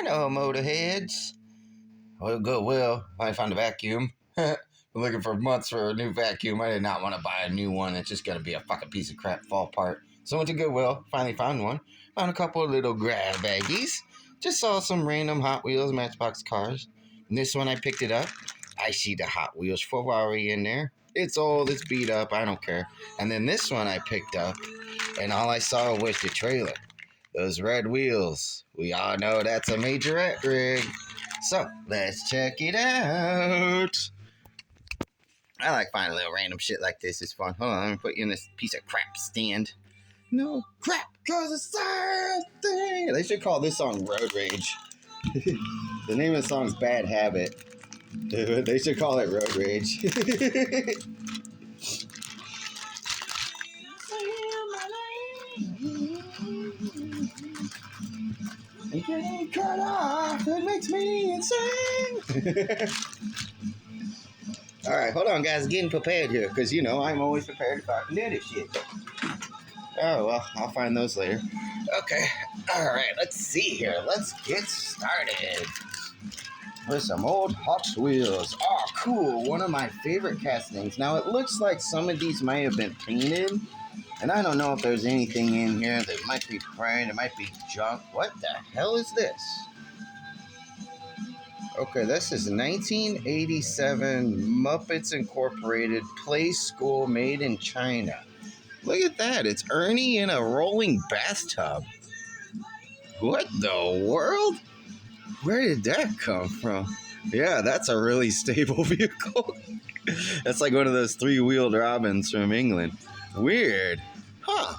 Hello, motorheads. Well, Goodwill. I found a vacuum. Been looking for months for a new vacuum. I did not want to buy a new one. It's just going to be a fucking piece of crap, fall apart. So I went to Goodwill. Finally found one. Found a couple of little grab baggies. Just saw some random Hot Wheels Matchbox cars. And this one I picked it up. I see the Hot Wheels Ferrari in there. It's old. It's beat up. I don't care. And then this one I picked up. And all I saw was the trailer. Those red wheels. We all know that's a Majorette rig. So, let's check it out. I like finding little random shit like this. It's fun. Hold on, let me put you in this piece of crap stand. No crap, cause it's something. They should call this song Road Rage. The name of the song is Bad Habit. They should call it Road Rage. Getting cut off, it makes me insane. Alright, hold on guys, getting prepared here, because you know, I'm always prepared if I can do this shit. Oh, well, I'll find those later. Okay, alright, let's see here. Let's get started. With some old Hot Wheels. Oh, cool, one of my favorite castings. Now, it looks like some of these might have been painted. And I don't know if there's anything in here that might be print, it might be junk. What the hell is this? Okay, this is 1987 Muppets Incorporated Play School made in China. Look at that, it's Ernie in a rolling bathtub. What the world? Where did that come from? Yeah, that's a really stable vehicle. That's like one of those three-wheeled Robins from England. Weird. Huh.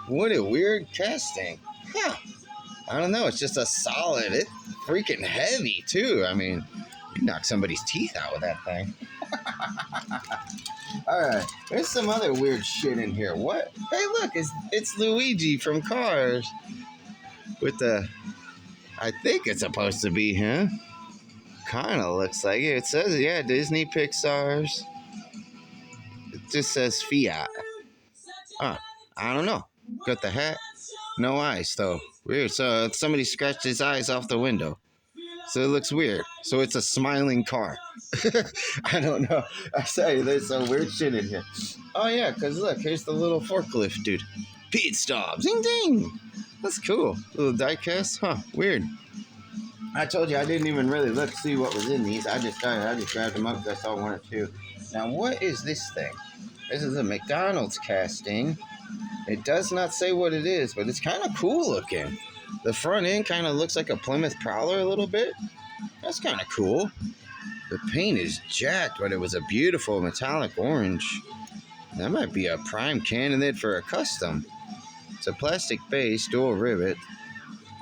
What a weird casting. Huh. I don't know. It's just a solid. It's freaking heavy, too. I mean, you knock somebody's teeth out with that thing. Alright. There's some other weird shit in here. What? Hey, look. It's Luigi from Cars. With the... I think it's supposed to be him. Kind of looks like it. It says, yeah, Disney, Pixar's. It just says Fiat. Huh. I don't know. Got the hat. No eyes, though. Weird. So somebody scratched his eyes off the window. So it looks weird. So it's a smiling car. I don't know. I say there's some weird shit in here. Oh, yeah, because look, here's the little forklift, dude. Pit stop. Ding, ding. That's cool. Little diecast. Huh. Weird. I told you I didn't even really look to see what was in these. I just grabbed them up because I saw one or two. Now, what is this thing? This is a McDonald's casting. It does not say what it is, but it's kind of cool looking. The front end kind of looks like a Plymouth Prowler a little bit. That's kind of cool. The paint is jacked, but it was a beautiful metallic orange. That might be a prime candidate for a custom. It's a plastic base, dual rivet.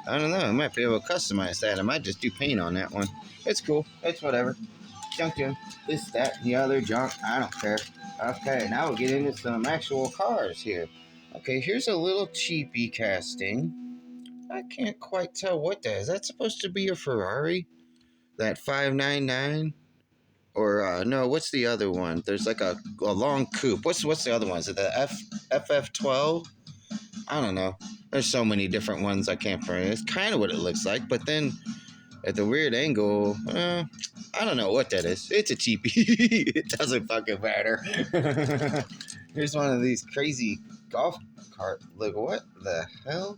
I don't know. I might be able to customize that. I might just do paint on that one. It's cool. It's whatever. Junk in. This, that, and the other junk. I don't care. Okay, now we'll get into some actual cars here. Okay, here's a little cheapy casting. I can't quite tell what that is. Is that supposed to be a Ferrari? That 599? Or, no, what's the other one? There's like a long coupe. What's the other one? Is it the FF12? I don't know. There's so many different ones I can't find. It's kind of what it looks like, but then at the weird angle, I don't know what that is. It's a cheapie. It doesn't fucking matter. Here's one of these crazy golf cart. Look, what the hell?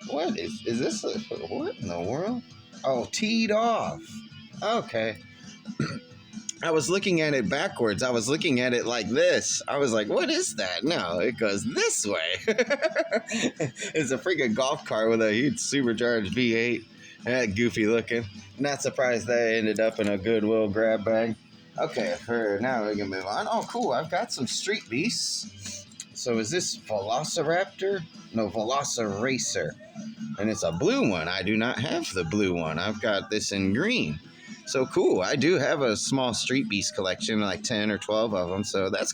What is this? What in the world? Oh, teed off. Okay. I was looking at it backwards. I was looking at it like this. I was like, what is that? No, it goes this way. It's a freaking golf cart with a huge supercharged V8. That goofy looking. Not surprised that ended up in a Goodwill grab bag. Okay, now we can move on. Oh, cool. I've got some street beasts. So is this Velociraptor? No, Velociracer. And it's a blue one. I do not have the blue one. I've got this in green. So cool. I do have a small street beast collection, like 10 or 12 of them. So that's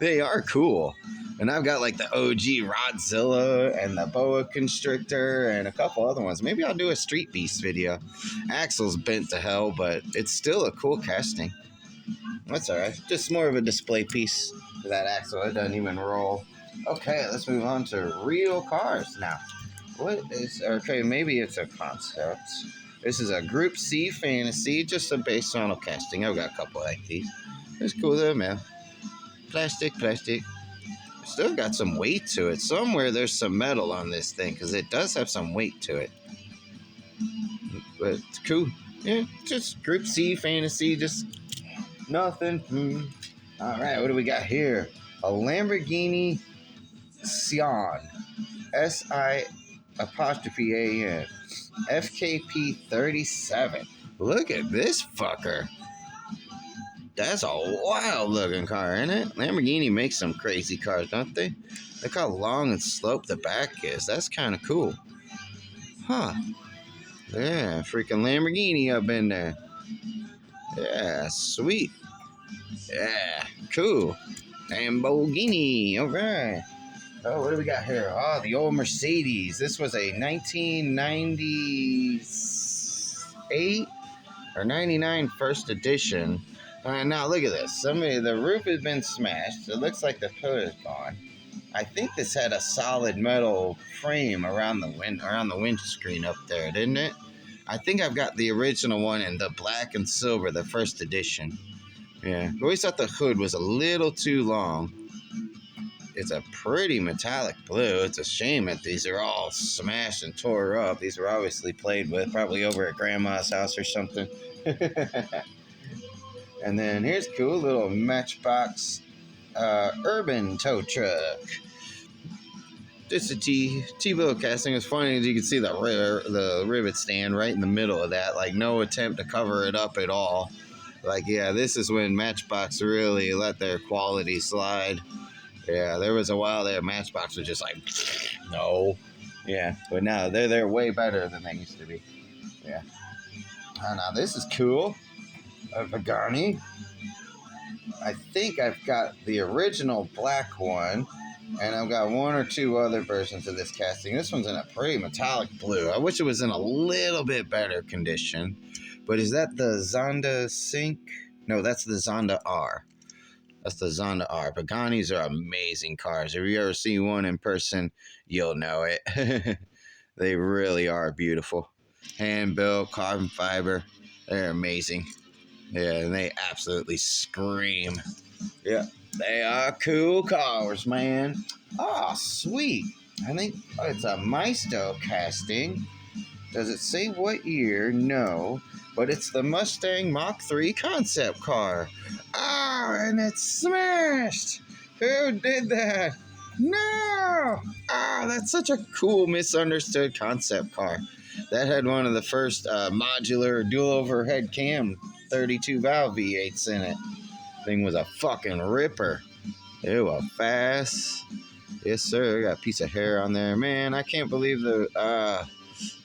they are cool. And I've got like the OG Rodzilla and the Boa Constrictor and a couple other ones. Maybe I'll do a street beast video. Axle's bent to hell, but it's still a cool casting. That's alright. Just more of a display piece for that axle. It doesn't even roll. Okay, let's move on to real cars now. What is... Okay, maybe it's a concept. This is a Group C Fantasy, just a base model casting. I've got a couple like these. It's cool though, man. Plastic. Still got some weight to it. Somewhere there's some metal on this thing because it does have some weight to it. But it's cool. Yeah, just Group C Fantasy, just nothing. All right, what do we got here? A Lamborghini Sion. S-I apostrophe A-N. FKP 37. Look at this fucker. That's a wild looking car, isn't it? Lamborghini makes some crazy cars, don't they? Look how long and sloped the back is. That's kind of cool. Huh. Yeah, freaking Lamborghini up in there. Yeah, sweet. Yeah, cool. Lamborghini. All right. Oh, what do we got here? Oh, the old Mercedes. This was a 1998 or 99 first edition. Now look at this. The roof has been smashed. It looks like the pillar is gone. I think this had a solid metal frame around the windscreen up there, didn't it? I think I've got the original one in the black and silver, the first edition. Yeah, I always thought the hood was a little too long. It's a pretty metallic blue. It's a shame that these are all smashed and tore up. These were obviously played with, probably over at Grandma's house or something. And then here's cool little Matchbox urban tow truck. Just a T-bill casting. It's funny as you can see the rivet stand right in the middle of that. Like no attempt to cover it up at all. Like, yeah, this is when Matchbox really let their quality slide. Yeah, there was a while there Matchbox was just like, no. Yeah, but now they're way better than they used to be. Yeah. Oh, now this is cool. A Pagani. I think I've got the original black one, and I've got one or two other versions of this casting. This one's in a pretty metallic blue. I wish it was in a little bit better condition. But is that the Zonda Sync? No, that's the Zonda R. That's the Zonda R. Paganis are amazing cars. If you ever see one in person, you'll know it. They really are beautiful. Hand-built, carbon fiber. They're amazing. Yeah, and they absolutely scream. Yeah, they are cool cars, man. Oh, sweet. I think it's a Maisto casting. Does it say what year? No. But it's the Mustang Mach 3 concept car. Oh, and it's smashed. Who did that? No. Oh, that's such a cool misunderstood concept car. That had one of the first modular dual overhead cam 32 valve V8s in it. Thing was a fucking ripper. It was fast. Yes, sir. I got a piece of hair on there. Man, I can't believe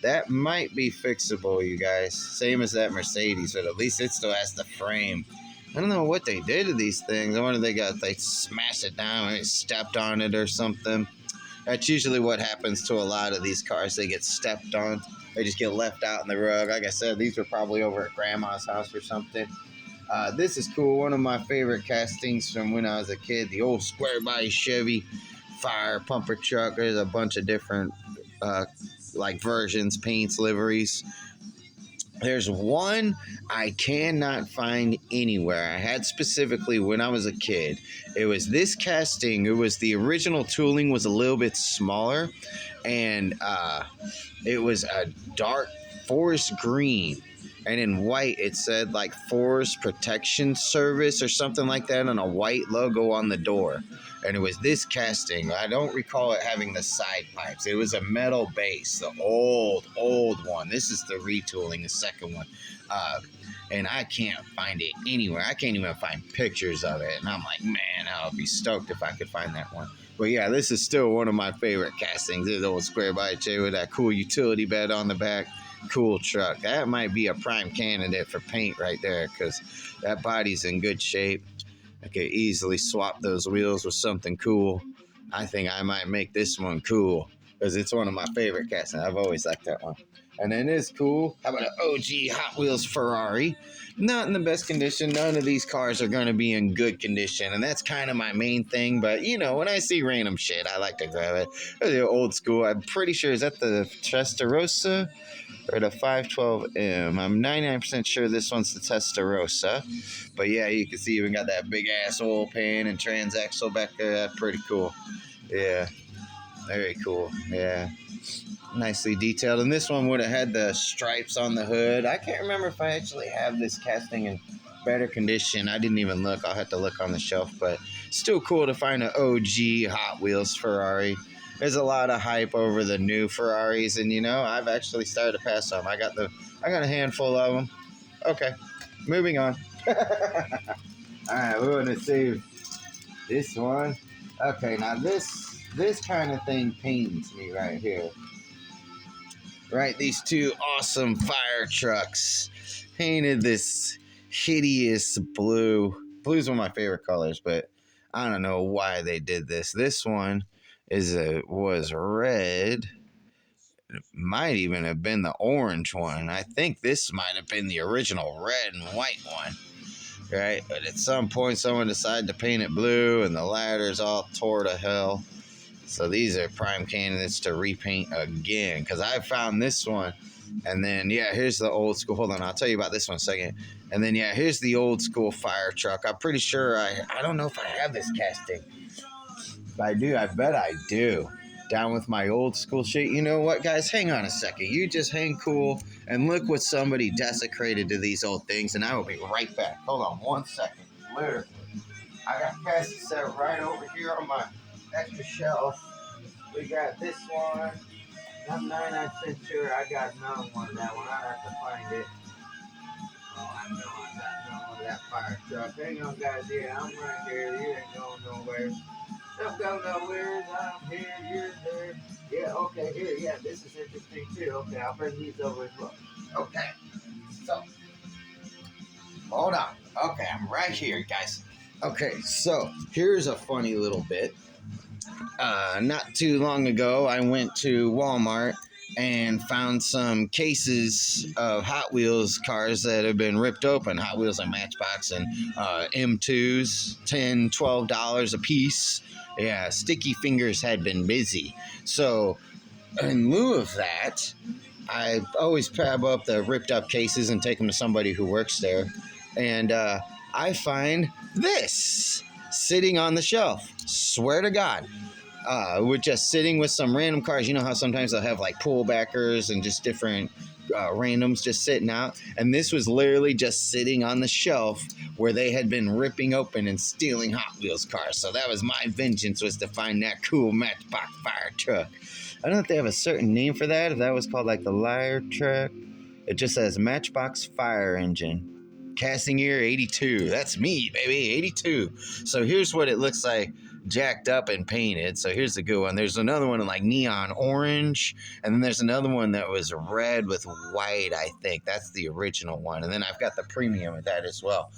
that might be fixable, you guys. Same as that Mercedes, but at least it still has the frame. I don't know what they did to these things. I wonder they smashed it down and stepped on it or something. That's usually what happens to a lot of these cars. They get stepped on. They just get left out in the rug. Like I said, these were probably over at Grandma's house or something. This is cool. One of my favorite castings from when I was a kid. The old square body Chevy fire pumper truck. There's a bunch of different versions, paints, liveries. There's one I cannot find anywhere. I had specifically when I was a kid. It was this casting. It was the original tooling was a little bit smaller, and it was a dark forest green. And in white, it said like Forest Protection Service or something like that, and a white logo on the door. And it was this casting. I don't recall it having the side pipes. It was a metal base, the old one. This is the retooling, the second one. And I can't find it anywhere. I can't even find pictures of it. And I'm like, man, I would be stoked if I could find that one. But yeah, this is still one of my favorite castings. This old square body chair with that cool utility bed on the back. Cool truck. That might be a prime candidate for paint right there because that body's in good shape. I could easily swap those wheels with something cool. I think I might make this one cool. because it's one of my favorite castings. I've always liked that one. And then it's cool. How about an OG Hot Wheels Ferrari? Not in the best condition. None of these cars are going to be in good condition, and that's kind of my main thing. But you know, when I see random shit, I like to grab it. The old school. I'm pretty sure, is that the Testarossa or the 512M? I'm 99% sure this one's the Testarossa. But yeah, you can see even got that big ass oil pan and transaxle back there. That's pretty cool. Yeah, very cool. Yeah, nicely detailed. And this one would have had the stripes on the hood. I can't remember if I actually have this casting in better condition. I didn't even look. I'll have to look on the shelf. But still cool to find an OG Hot Wheels Ferrari. There's a lot of hype over the new Ferraris, and you know, I've actually started to pass some. I got a handful of them. Okay, moving on. All right, we're gonna save this one. Okay, now this kind of thing pains me right here. Right, these two awesome fire trucks painted this hideous blue. Blue's one of my favorite colors, but I don't know why they did this. This one was red. It might even have been the orange one. I think this might have been the original red and white one. Right, but at some point someone decided to paint it blue, and the ladder's all tore to hell. So these are prime candidates to repaint again, because I found this one. And then, yeah, here's the old school. Hold on, I'll tell you about this one in a second. And then, yeah, here's the old school fire truck. I'm pretty sure I don't know if I have this casting. If I do, I bet I do. Down with my old school shit. You know what, guys? Hang on a second. You just hang cool and look what somebody desecrated to these old things, and I will be right back. Hold on 1 second. Literally. I got castings set right over here on my extra shelf. We got this one. I'm 99% sure I got another one. That one, I have to find it. Oh, I know I got another one of that fire truck. Hang on, guys. Yeah, I'm right here. You ain't going nowhere. Don't go nowhere. I'm here. You're there. Yeah, okay. Here, yeah, this is interesting too. Okay, I'll bring these over as well. Okay. So, hold on. Okay, I'm right here, guys. Okay, so here's a funny little bit. Not too long ago, I went to Walmart and found some cases of Hot Wheels cars that have been ripped open. Hot Wheels and Matchbox and M2s, $10, $12 a piece. Yeah, Sticky Fingers had been busy. So in lieu of that, I always grab up the ripped up cases and take them to somebody who works there. And I find this sitting on the shelf. Swear to God. We're just sitting with some random cars. You know how sometimes they'll have like pullbackers and just different randoms just sitting out. And this was literally just sitting on the shelf where they had been ripping open and stealing Hot Wheels cars. So that was my vengeance, was to find that cool Matchbox fire truck. I don't know if they have a certain name for that. If that was called like the Liar truck. It just says Matchbox fire engine. Casting year 82. That's me, baby. 82. So here's what it looks like jacked up and painted. So here's the good one. There's another one in like neon orange, and then there's another one that was red with white, I think. That's the original one. And then I've got the premium with that as well.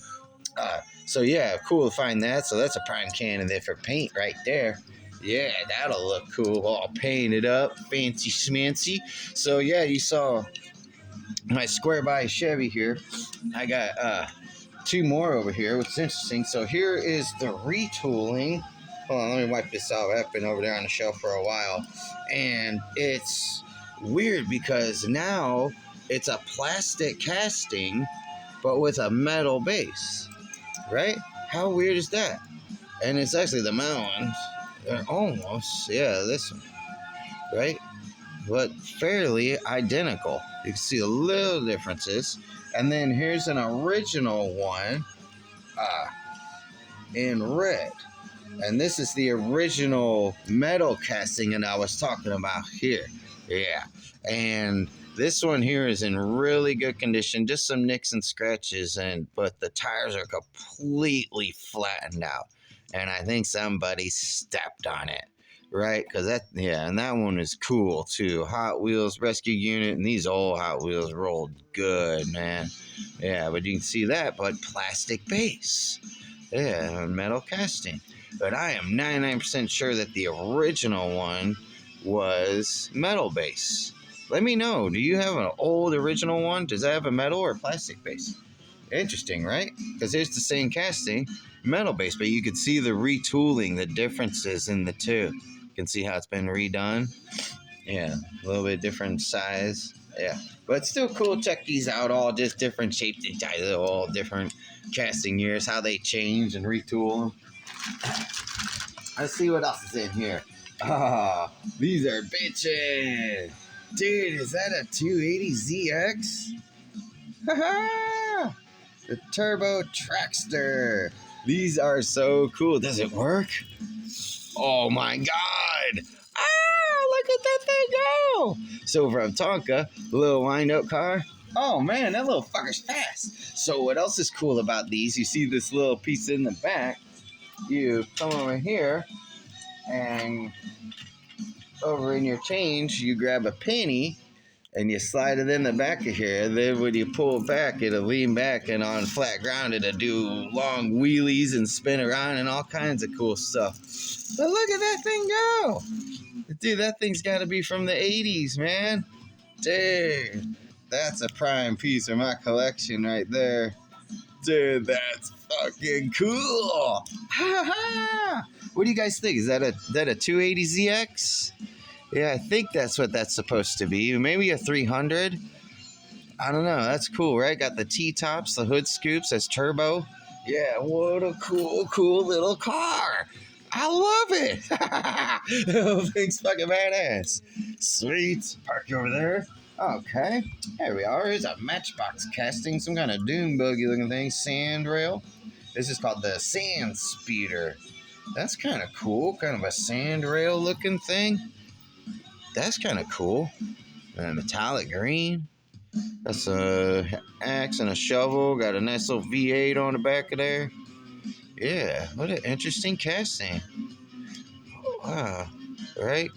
So yeah, cool to find that. So that's a prime candidate for paint right there. Yeah, that'll look cool. All painted up, fancy schmancy. So yeah, you saw my square body Chevy here. I got two more over here, which is interesting. So here is the retooling. Hold on, let me wipe this off. I've been over there on the shelf for a while. And it's weird because now it's a plastic casting, but with a metal base. Right? How weird is that? And it's actually the metal ones. They're almost, yeah, this one. Right? But fairly identical. You can see the little differences. And then here's an original one in red. And this is the original metal casting that I was talking about here. Yeah. And this one here is in really good condition. Just some nicks and scratches, but the tires are completely flattened out. And I think somebody stepped on it. Right? Because and that one is cool too. Hot Wheels Rescue Unit, and these old Hot Wheels rolled good, man. Yeah, but you can see that, but plastic base. Yeah, metal casting. But I am 99% sure that the original one was metal base. Let me know. Do you have an old original one? Does that have a metal or plastic base? Interesting, right? Because here's the same casting, metal base, but you can see the retooling, the differences in the two. You can see how it's been redone. Yeah, a little bit different size. Yeah, but still cool. Check these out. All just different shapes and sizes, all different casting years, how they change and retool them. Let's see what else is in here. Ah, these are bitchin'. Dude, is that a 280ZX? Haha! The Turbo Trackster. These are so cool. Does it work? Oh my god! Ah, look at that thing go! So from Tonka, the little wind-up car. Oh man, that little fucker's fast. So what else is cool about these? You see this little piece in the back. You come over here, and over in your change, you grab a penny, and you slide it in the back of here. Then when you pull it back, it'll lean back, and on flat ground, it'll do long wheelies and spin around and all kinds of cool stuff. But look at that thing go! Dude, that thing's got to be from the 80s, man. Dude, that's a prime piece of my collection right there. Dude, that's fucking cool. Ha ha! What do you guys think? Is that a 280ZX? Yeah, I think that's what that's supposed to be. Maybe a 300. I don't know. That's cool, right? Got the T-tops, the hood scoops. That's turbo. Yeah, what a cool little car. I love it. The whole thing's fucking badass. Sweet. Park you over there. Okay. There we are. Here's a Matchbox casting. Some kind of dune buggy looking thing. Sand rail. This is called the Sand Speeder. That's kind of cool. Kind of a sand rail looking thing. That's kind of cool. Metallic green. That's a axe and a shovel. Got a nice little V8 on the back of there. Yeah, what an interesting casting. Wow. Right?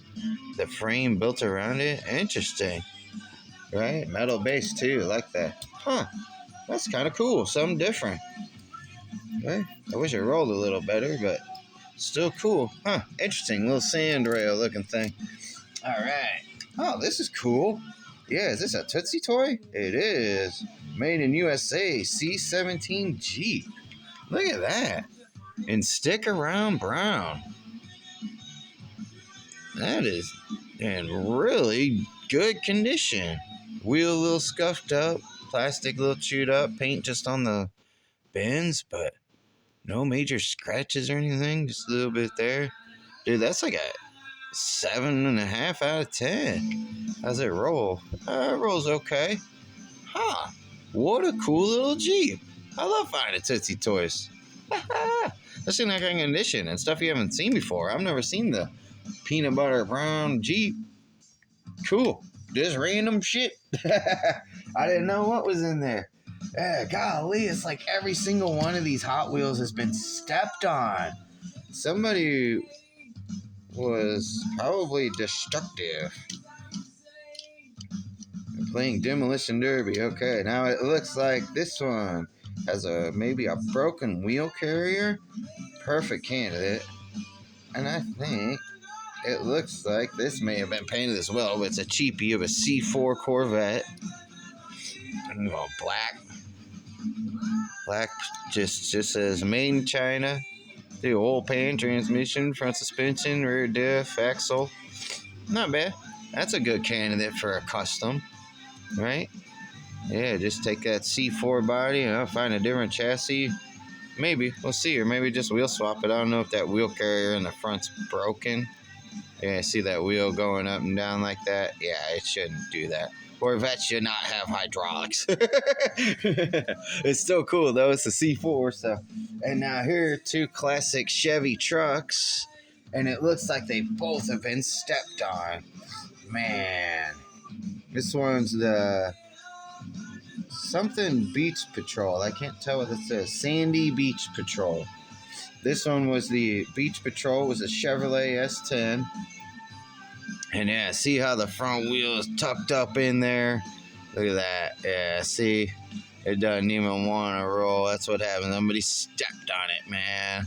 The frame built around it. Interesting. Right? Metal base too. Like that. Huh. That's kind of cool. Something different. Right? I wish it rolled a little better, but still cool. Huh. Interesting. Little sand rail looking thing. All right. Oh, this is cool. Yeah, is this a Tootsie toy? It is. Made in USA. C17 Jeep. Look at that. And stick around brown. That is in really good condition. Wheel a little scuffed up. Plastic a little chewed up. Paint just on the bends, but no major scratches or anything. Just a little bit there. Dude, that's like a 7.5 out of 10. How's it roll? It rolls okay. Huh. What a cool little Jeep. I love finding Tootsie Toys. Especially in that kind of condition and stuff you haven't seen before. I've never seen the peanut butter brown Jeep. Cool. Just random shit. I didn't know what was in there. Yeah, golly, it's like every single one of these Hot Wheels has been stepped on. Somebody was probably destructive. Playing Demolition Derby. Okay, now it looks like this one has maybe a broken wheel carrier. Perfect candidate. And I think it looks like this may have been painted as well, but it's a cheapie of a C4 Corvette. Well, black just says made in China. The oil pan, transmission, front suspension, rear diff, axle. Not bad. That's a good candidate for a custom, right? Yeah, just take that C4 body and I'll find a different chassis. Maybe. We'll see. Or maybe just wheel swap it. I don't know if that wheel carrier in the front's broken. Yeah, see that wheel going up and down like that? Yeah, it shouldn't do that. Corvettes should not have hydraulics. It's still cool, though. It's a C4, so. And now here are two classic Chevy trucks. And it looks like they both have been stepped on. Man. This one's the something Beach Patrol. I can't tell what it says. Sandy Beach Patrol. This one was the Beach Patrol. It was a Chevrolet S10. And yeah, see how the front wheel is tucked up in there? Look at that. Yeah, see? It doesn't even want to roll. That's what happened. Somebody stepped on it, man.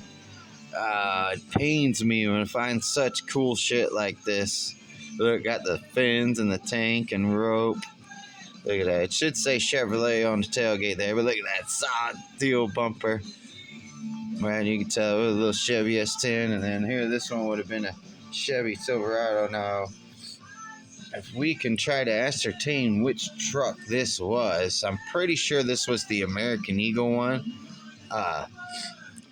It pains me when I find such cool shit like this. Look, got the fins and the tank and rope. Look at that. It should say Chevrolet on the tailgate there, but look at that solid steel bumper. Man, you can tell it was a little Chevy S10, and then here, this one would have been a Chevy Silverado. Now, if we can try to ascertain which truck this was, I'm pretty sure this was the American Eagle one.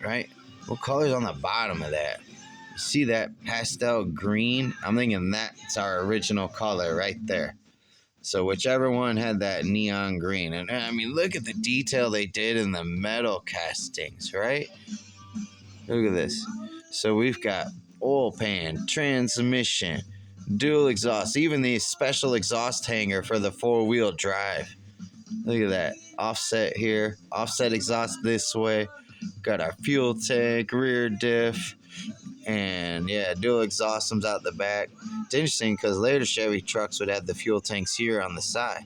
Right? What color's on the bottom of that? You see that pastel green? I'm thinking that's our original color right there. So whichever one had that neon green. And I mean, look at the detail they did in the metal castings, right? Look at this. So we've got oil pan, transmission, dual exhaust, even the special exhaust hanger for the 4-wheel drive. Look at that. Offset here. Offset exhaust this way. Got our fuel tank, rear diff, and yeah, dual exhaust comes out the back. It's interesting because later Chevy trucks would have the fuel tanks here on the side.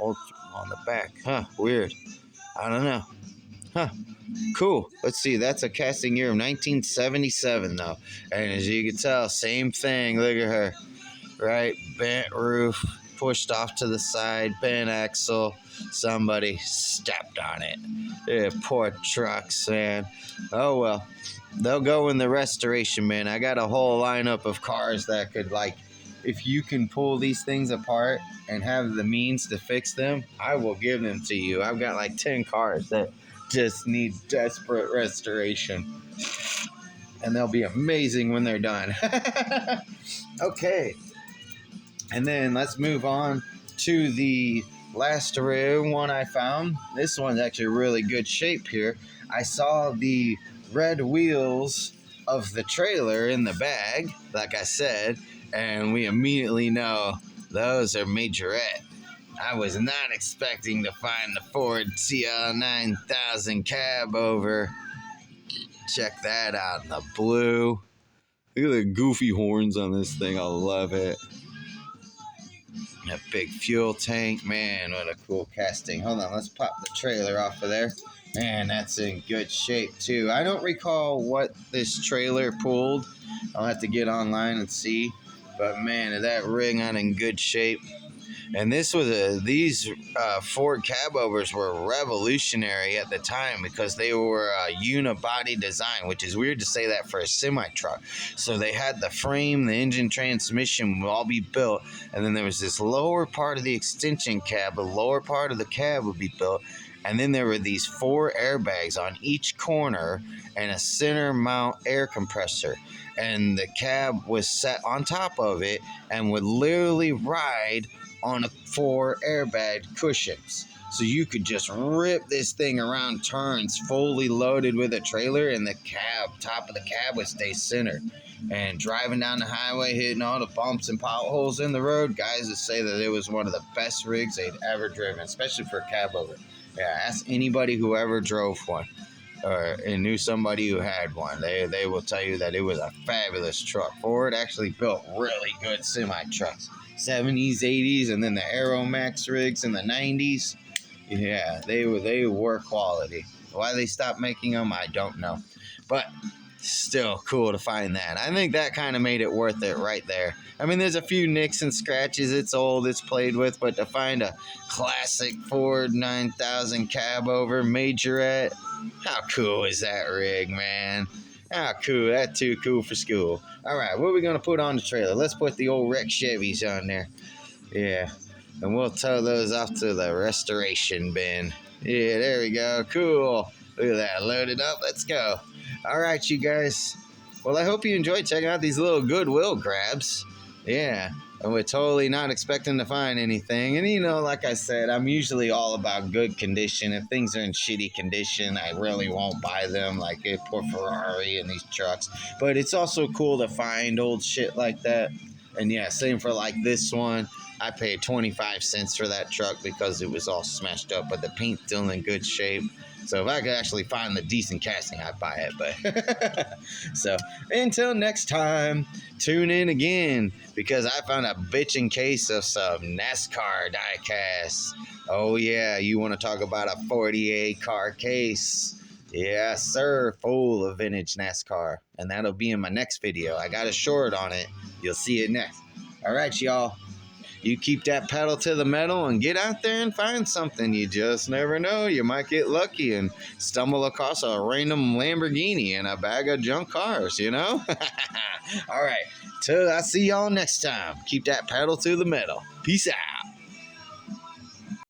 On the back. Huh, weird. I don't know. Huh. Cool. Let's see. That's a casting year of 1977, though. And as you can tell, same thing. Look at her. Right? Bent roof, pushed off to the side, bent axle. Somebody stepped on it. Yeah, poor trucks, man. Oh, well. They'll go in the restoration bin. I got a whole lineup of cars that could, like, if you can pull these things apart and have the means to fix them, I will give them to you. I've got like 10 cars that just need desperate restoration. And they'll be amazing when they're done. Okay. And then let's move on to the last one I found. This one's actually really good shape here. I saw the red wheels of the trailer in the bag, like I said, and we immediately know those are Majorette. I was not expecting to find the Ford CL9000 cabover. Check that out in the blue. Look at the goofy horns on this thing. I love it. A big fuel tank. Man, what a cool casting. Hold on, let's pop the trailer off of there. Man, that's in good shape too. I don't recall what this trailer pulled. I'll have to get online and see. But man, is that rig not in good shape? And these Ford cabovers were revolutionary at the time because they were a unibody design, which is weird to say that for a semi-truck. So they had the frame, the engine, transmission would all be built, and then there was this lower part of the extension cab, the lower part of the cab would be built, and then there were these 4 airbags on each corner and a center mount air compressor. And the cab was set on top of it and would literally ride on 4 airbag cushions. So you could just rip this thing around turns fully loaded with a trailer, and the top of the cab would stay centered. And driving down the highway, hitting all the bumps and potholes in the road, guys would say that it was one of the best rigs they'd ever driven, especially for a cabover. Yeah, ask anybody who ever drove one and knew somebody who had one. They will tell you that it was a fabulous truck. Ford actually built really good semi-trucks. 70s, 80s, and then the Aeromax rigs in the 90s. Yeah, they were quality. Why they stopped making them, I don't know. But still cool to find that. I think that kind of made it worth it right there. I mean, there's a few nicks and scratches. It's old, it's played with, but to find a classic Ford 9000 cabover Majorette, how cool is that rig, man? How cool. That's too cool for school. All right, what are we going to put on the trailer? Let's put the old wreck Chevys on there. Yeah, and we'll tow those off to the restoration bin. Yeah, there we go. Cool. Look at that. Loaded up. Let's go. All right, you guys. Well, I hope you enjoyed checking out these little Goodwill grabs. Yeah, and we're totally not expecting to find anything. And, you know, like I said, I'm usually all about good condition. If things are in shitty condition, I really won't buy them, like poor Ferrari and these trucks. But it's also cool to find old shit like that. And, yeah, same for, like, this one. I paid 25 cents for that truck because it was all smashed up, but the paint's still in good shape. So if I could actually find the decent casting, I'd buy it. But so until next time, tune in again because I found a bitchin' case of some NASCAR diecasts. Oh yeah, you want to talk about a 48 car case? Yeah, sir, full of vintage NASCAR. And that'll be in my next video. I got a short on it. You'll see it next. All right, y'all. You keep that pedal to the metal and get out there and find something. You just never know. You might get lucky and stumble across a random Lamborghini and a bag of junk cars, you know? All right. Till I see y'all next time. Keep that pedal to the metal. Peace out.